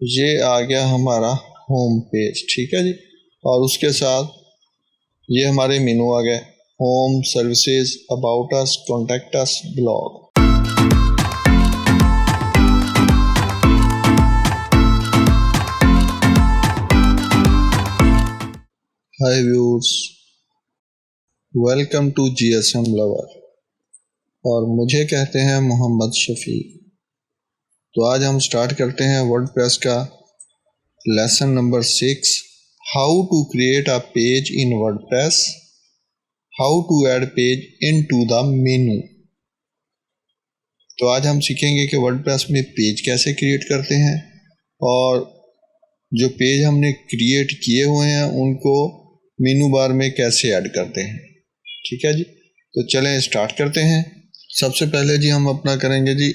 ये आ गया हमारा होम पेज, ठीक है जी। और उसके साथ ये हमारे मेनू आ गए, home, services, about us, contact us, blog. Hi viewers, welcome to GSM lover, और मुझे कहते हैं मोहम्मद शफीक। तो आज हम स्टार्ट करते हैं वर्डप्रेस का lesson number 6, how to create a page in WordPress, how to add page into the menu. तो आज हम सीखेंगे कि वर्डप्रेस में पेज कैसे क्रिएट करते हैं और जो पेज हमने क्रिएट किए हुए हैं उनको मेनू बार में कैसे ऐड करते हैं, ठीक है जी। तो चलें स्टार्ट करते हैं। सबसे पहले जी हम अपना करेंगे जी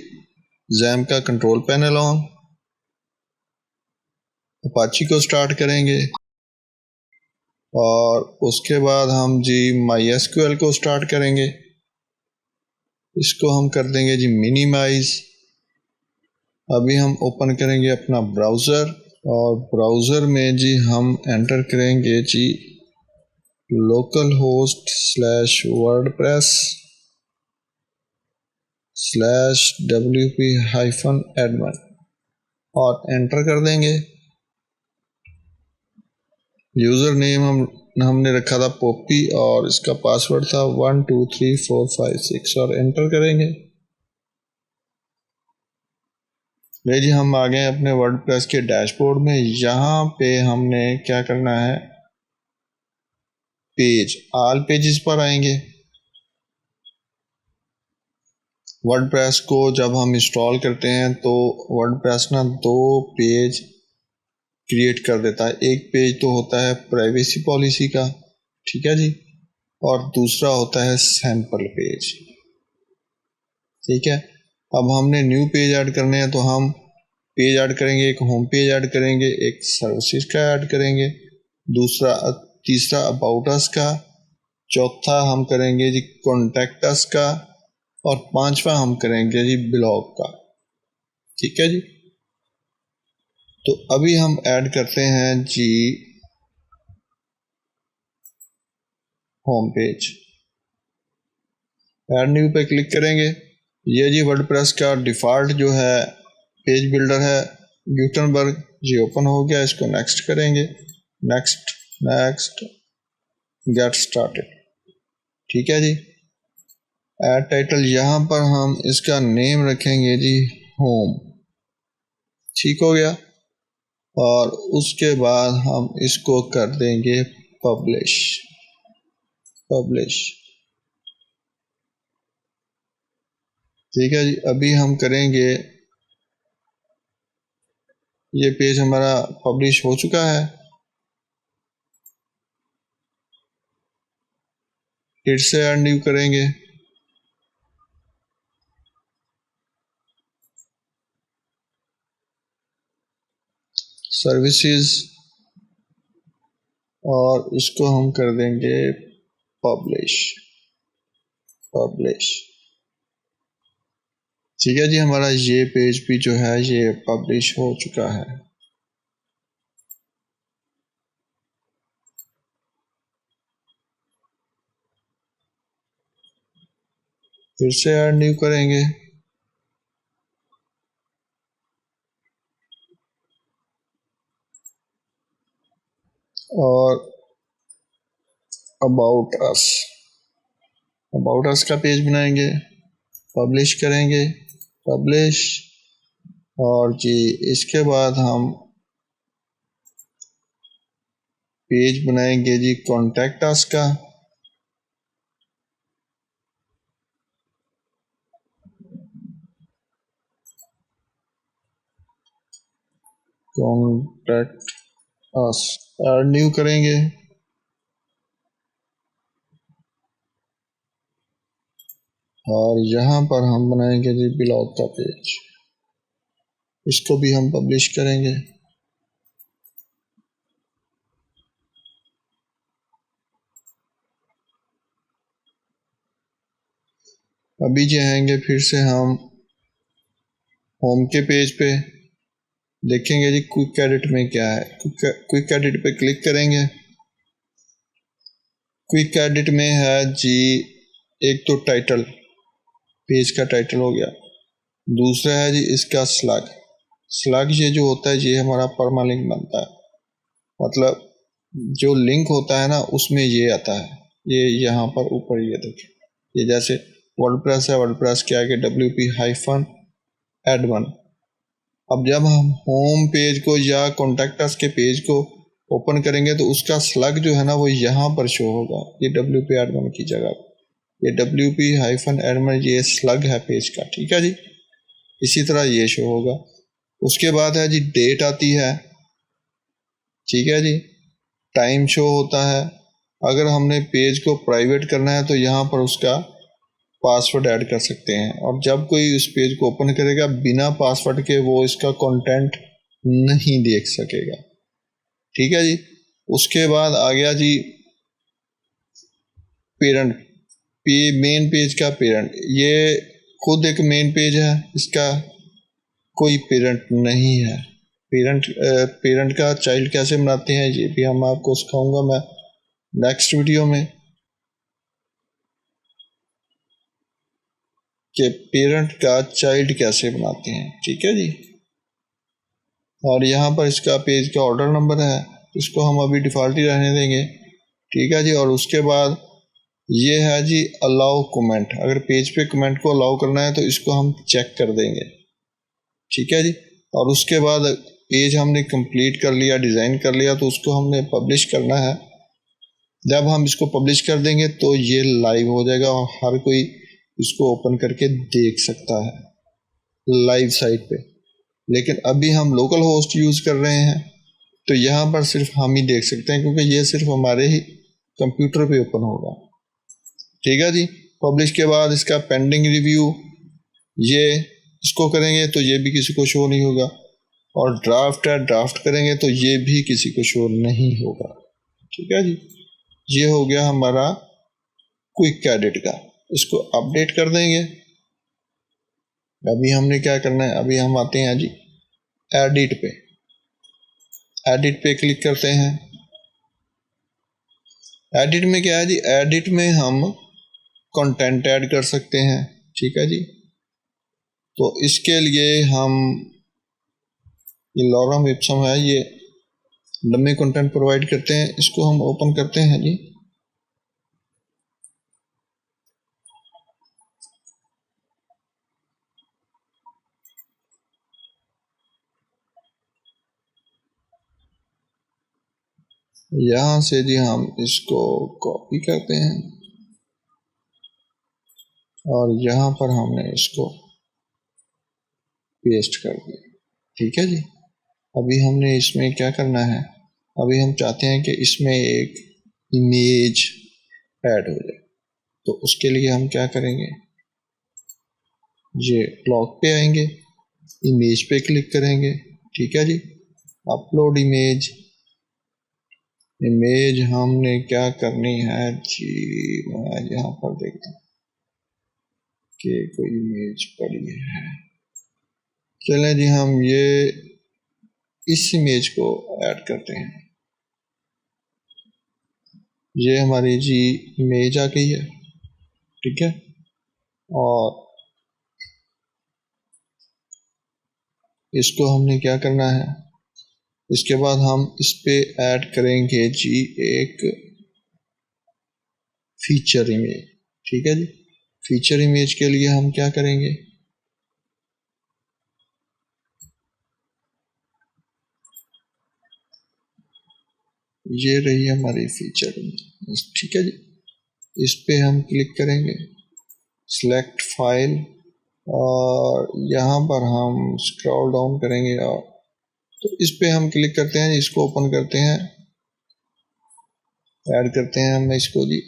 जैम का कंट्रोल पैनल ऑन, अपाची को स्टार्ट करेंगे और उसके बाद हम जी MySQL को स्टार्ट करेंगे। इसको हम कर देंगे जी मिनिमाइज। अभी हम ओपन करेंगे अपना ब्राउज़र और ब्राउज़र में जी हम एंटर करेंगे जी लोकल होस्ट /wp-admin और एंटर कर देंगे। यूज़र नेम हमने रखा था पॉपी और इसका पासवर्ड था 123456 और एंटर करेंगे। ले जी हम आ गए अपने वर्डप्रेस के डैशबोर्ड में। यहाँ पे हमने क्या करना है, पेज, ऑल पेजेस पर आएंगे। वर्डप्रेस को जब हम इंस्टॉल करते हैं तो वर्डप्रेस ना 2 पेज क्रिएट कर देता है। एक पेज तो होता है प्राइवेसी पॉलिसी का, ठीक है जी, और दूसरा होता है सैंपल पेज, ठीक है। अब हमने न्यू पेज ऐड करने हैं तो हम पेज ऐड करेंगे, एक होम पेज ऐड करेंगे, एक सर्विसेज का ऐड करेंगे, तीसरा अबाउट अस का, चौथा हम करेंगे जी कॉन्टैक्ट अस का, और पांचवा हम करेंगे जी ब्लॉग का, ठीक है जी। तो अभी हम ऐड करते हैं जी होम पेज। ऐड न्यू पे क्लिक करेंगे। ये जी वर्डप्रेस का डिफ़ॉल्ट जो है पेज बिल्डर है गुटेनबर्ग, जी ओपन हो गया। इसको नेक्स्ट करेंगे, नेक्स्ट नेक्स्ट, गेट स्टार्टेड, ठीक है जी। ऐड टाइटल यहाँ पर हम इसका नेम रखेंगे जी होम, ठीक हो गया। और उसके बाद हम इसको कर देंगे पब्लिश, ठीक है जी। अभी हम करेंगे, ये पेज हमारा पब्लिश हो चुका है। फिर से ऐड न्यू करेंगे, सर्विसेज, और इसको हम कर देंगे पब्लिश, ठीक है जी। हमारा ये पेज भी जो है ये पब्लिश हो चुका है। फिर से ऐड न्यू करेंगे, और अबाउट अस का पेज बनाएंगे, पब्लिश करेंगे, पब्लिश, और जी इसके बाद हम पेज बनाएंगे जी कॉन्टैक्ट अस का, कॉन्टैक्ट अस, ऐड न्यू करेंगे, और यहाँ पर हम बनाएंगे जी ब्लॉग का पेज, इसको भी हम पब्लिश करेंगे। अभी जाएंगे फिर से हम होम के पेज पे, देखेंगे जी क्विक एडिट में क्या है। क्विक एडिट पे क्लिक करेंगे। क्विक एडिट में है जी एक तो टाइटल, पेज का टाइटल हो गया। दूसरा है जी इसका स्लग ये जो होता है ये हमारा परमालिंक बनता है, मतलब जो लिंक होता है ना उसमें ये आता है, ये यहाँ पर ऊपर ये देखिए, ये जैसे वर्डप्रेस है, वर्डप्रेस के आगे wp-admin। अब जब हम होम पेज को या कॉन्टैक्ट अस के पेज को ओपन करेंगे तो उसका स्लग जो है ना वो यहाँ पर शो होगा, ये wp-admin की जगह, ये wp-admin ये स्लग है पेज का, ठीक है जी। इसी तरह ये शो होगा। उसके बाद है जी डेट आती है, ठीक है जी। टाइम शो होता है। अगर हमने पेज को प्राइवेट करना है तो यहाँ पर उसका पासवर्ड ऐड कर सकते हैं, और जब कोई उस पेज को ओपन करेगा बिना पासवर्ड के वो इसका कंटेंट नहीं देख सकेगा, ठीक है जी। उसके बाद आ गया जी पेरेंट, मेन पेज का पेरेंट, ये खुद एक मेन पेज है, इसका कोई पेरेंट नहीं है। पेरेंट का चाइल्ड कैसे बनाते हैं ये भी हम आपको सिखाऊंगा मैं नेक्स्ट वीडियो में, कि पेरेंट का चाइल्ड कैसे बनाते हैं, ठीक है जी। और यहाँ पर इसका पेज का ऑर्डर नंबर है, इसको हम अभी डिफ़ॉल्ट ही रहने देंगे, ठीक है जी। और उसके बाद ये है जी अलाउ कमेंट, अगर पेज पे कमेंट को अलाउ करना है तो इसको हम चेक कर देंगे, ठीक है जी। और उसके बाद पेज हमने कंप्लीट कर लिया, डिज़ाइन कर लिया, तो उसको हमने पब्लिश करना है। जब हम इसको पब्लिश कर देंगे तो ये लाइव हो जाएगा और हर कोई इसको ओपन करके देख सकता है लाइव साइट पे। लेकिन अभी हम लोकल होस्ट यूज़ कर रहे हैं तो यहाँ पर सिर्फ हम ही देख सकते हैं, क्योंकि ये सिर्फ हमारे ही कंप्यूटर पे ओपन होगा, ठीक है जी। पब्लिश के बाद इसका पेंडिंग रिव्यू, ये इसको करेंगे तो ये भी किसी को शो नहीं होगा, और ड्राफ्ट है, ड्राफ्ट करेंगे तो ये भी किसी को शो नहीं होगा, ठीक है जी। ये हो गया हमारा क्विक एडिट का, इसको अपडेट कर देंगे। अभी हमने क्या करना है, अभी हम आते हैं जी एडिट पे, एडिट पे क्लिक करते हैं। एडिट में क्या है जी, एडिट में हम कंटेंट ऐड कर सकते हैं, ठीक है जी। तो इसके लिए हम ये लॉरम इप्सम है, ये डमी कंटेंट प्रोवाइड करते हैं, इसको हम ओपन करते हैं जी। यहाँ से जी हम इसको कॉपी करते हैं और यहाँ पर हमने इसको पेस्ट कर दिया, ठीक है जी। अभी हमने इसमें क्या करना है, अभी हम चाहते हैं कि इसमें एक इमेज ऐड हो जाए, तो उसके लिए हम क्या करेंगे, ये ब्लॉक पे आएंगे, इमेज पे क्लिक करेंगे, ठीक है जी। अपलोड इमेज, इमेज हमने क्या करनी है जी, मैं यहाँ पर देखता हूँ कि कोई इमेज पड़ी है। चलें जी हम ये इस इमेज को ऐड करते हैं, ये हमारी जी इमेज आ गई है, ठीक है। और इसको हमने क्या करना है, इसके बाद हम इस पे ऐड करेंगे जी एक फीचर इमेज, ठीक है जी। फीचर इमेज के लिए हम क्या करेंगे, ये रही हमारी फीचर इमेज, ठीक है जी। इस पे हम क्लिक करेंगे, सिलेक्ट फाइल, और यहाँ पर हम स्क्रॉल डाउन करेंगे और तो इस पे हम क्लिक करते हैं, इसको ओपन करते हैं, ऐड करते हैं हम इसको जी।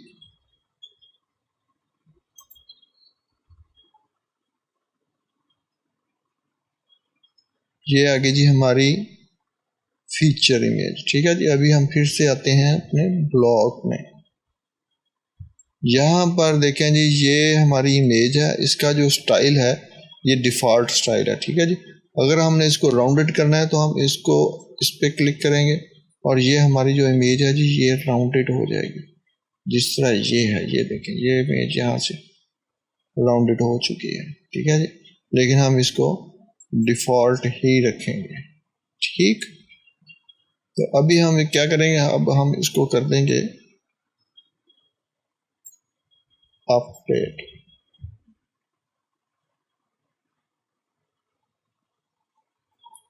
ये आगे जी हमारी फीचर इमेज, ठीक है जी। अभी हम फिर से आते हैं अपने ब्लॉग में, यहाँ पर देखें जी ये हमारी इमेज है, इसका जो स्टाइल है ये डिफ़ॉल्ट स्टाइल है, ठीक है जी। अगर हमने इसको राउंडेड करना है तो हम इसको इस पर क्लिक करेंगे और ये हमारी जो इमेज है जी ये राउंडेड हो जाएगी। जिस तरह ये है, ये देखें, ये इमेज यहाँ से राउंडेड हो चुकी है, ठीक है जी। लेकिन हम इसको डिफ़ॉल्ट ही रखेंगे, ठीक। तो अभी हम क्या करेंगे, अब हम इसको कर देंगे अपडेट।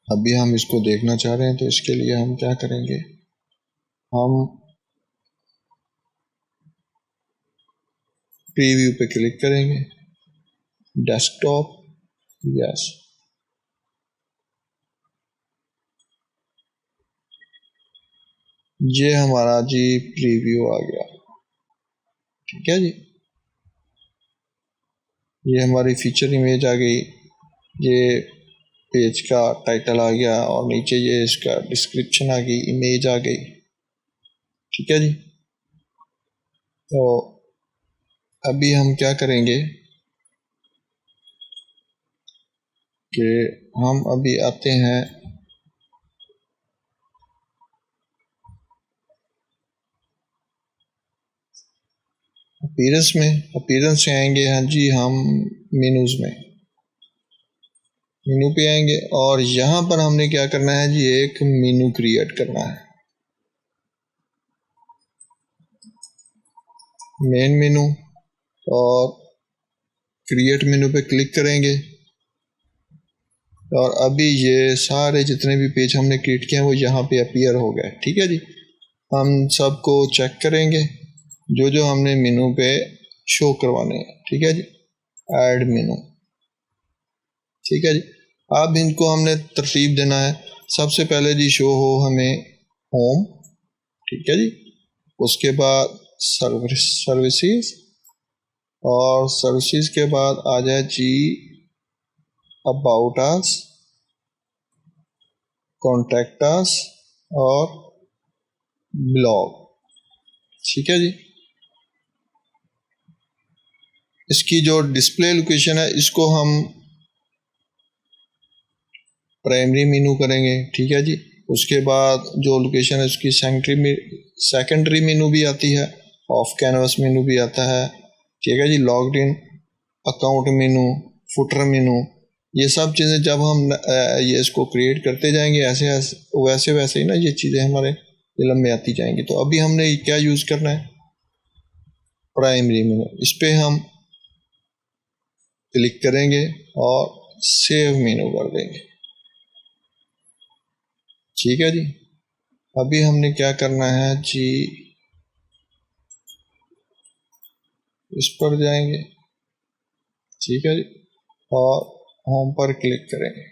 अभी हम इसको देखना चाह रहे हैं तो इसके लिए हम क्या करेंगे, हम प्रीव्यू पे क्लिक करेंगे, डेस्कटॉप, यस, ये हमारा जी प्रीव्यू आ गया, ठीक है जी। ये हमारी फीचर इमेज आ गई, ये पेज का टाइटल आ गया और नीचे ये इसका डिस्क्रिप्शन आ गई, इमेज आ गई, ठीक है जी। तो अभी हम क्या करेंगे कि हम अभी आते हैं अपीयरेंस में। अपीयरेंस से आएंगे हाँ जी हम मेनूज में, मेनू पे आएंगे और यहाँ पर हमने क्या करना है जी, एक मेनू क्रिएट करना है। मेन मेनू और क्रिएट मेनू पे क्लिक करेंगे और अभी ये सारे जितने भी पेज हमने क्रिएट किए हैं वो यहाँ पे अपीयर हो गए, ठीक है जी। हम सबको चेक करेंगे जो जो हमने मेनू पे शो करवाने हैं, ठीक है जी। ऐड मेनू, ठीक है जी। अब इनको हमने तरतीब देना है। सबसे पहले जी शो हो हमें होम, ठीक है जी। उसके बाद सर्विसेज और सर्विसेज के बाद आ जाए जी अबाउट अस, कॉन्टैक्ट अस और ब्लॉग, ठीक है जी। इसकी जो डिस्प्ले लोकेशन है इसको हम प्राइमरी मेनू करेंगे, ठीक है जी। उसके बाद जो लोकेशन है उसकी सेकेंडरी मेनू भी आती है, ऑफ कैनवस मेनू भी आता है, ठीक है जी। Logged in, account menu, footer menu, ये सब चीज़ें जब हम ये इसको क्रिएट करते जाएंगे ऐसे वैसे वैसे ही ना ये चीज़ें हमारे इल्म में आती जाएंगी। तो अभी हमने क्या यूज़ करना है, प्राइमरी मेनू, इस पर हम क्लिक करेंगे और सेव मेनू कर देंगे, ठीक है जी। अभी हमने क्या करना है जी, इस पर जाएंगे, ठीक है जी, और होम पर क्लिक करेंगे।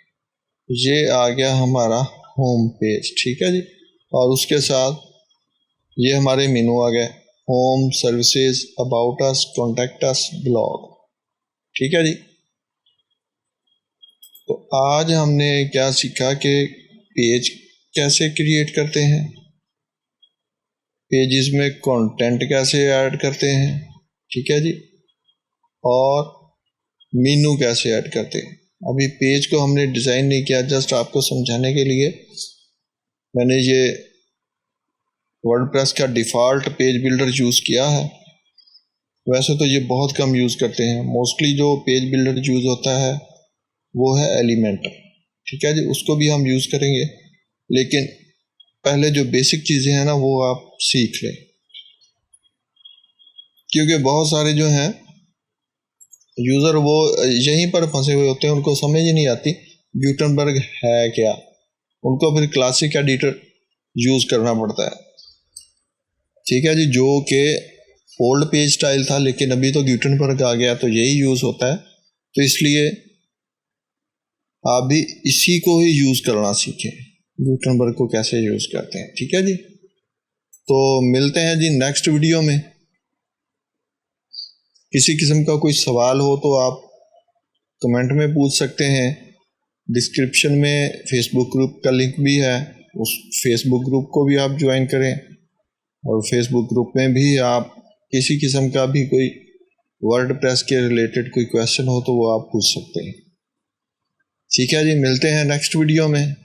ये आ गया हमारा होम पेज, ठीक है जी। और उसके साथ ये हमारे मेनू आ गए, home, services, about us, contact us, blog, ठीक है जी। तो आज हमने क्या सीखा कि पेज कैसे क्रिएट करते हैं, पेजेस में कंटेंट कैसे ऐड करते हैं, ठीक है जी, और मेनू कैसे ऐड करते हैं। अभी पेज को हमने डिज़ाइन नहीं किया, जस्ट आपको समझाने के लिए मैंने ये वर्डप्रेस का डिफ़ॉल्ट पेज बिल्डर यूज़ किया है। वैसे तो ये बहुत कम यूज़ करते हैं, मोस्टली जो पेज बिल्डर यूज़ होता है वो है एलिमेंटर, ठीक है जी, उसको भी हम यूज़ करेंगे। लेकिन पहले जो बेसिक चीज़ें हैं ना वो आप सीख लें, क्योंकि बहुत सारे जो हैं यूज़र वो यहीं पर फंसे हुए होते हैं, उनको समझ ही नहीं आती ग्यूटेनबर्ग है क्या, उनको फिर क्लासिक एडिटर यूज़ करना पड़ता है, ठीक है जी। जो कि ओल्ड पेज स्टाइल था लेकिन अभी तो ग्यूटेनबर्ग आ गया तो यही यूज़ होता है, तो इसलिए आप भी इसी को ही यूज़ करना सीखें, ग्यूटेनबर्ग को कैसे यूज़ करते हैं, ठीक है जी। तो मिलते हैं जी नेक्स्ट वीडियो में। किसी किस्म का कोई सवाल हो तो आप कमेंट में पूछ सकते हैं। डिस्क्रिप्शन में फेसबुक ग्रुप का लिंक भी है, उस फेसबुक ग्रुप को भी आप ज्वाइन करें और फेसबुक ग्रुप में भी आप किसी किस्म का भी कोई वर्डप्रेस के रिलेटेड कोई क्वेश्चन हो तो वो आप पूछ सकते हैं। ठीक है जी, मिलते हैं नेक्स्ट वीडियो में।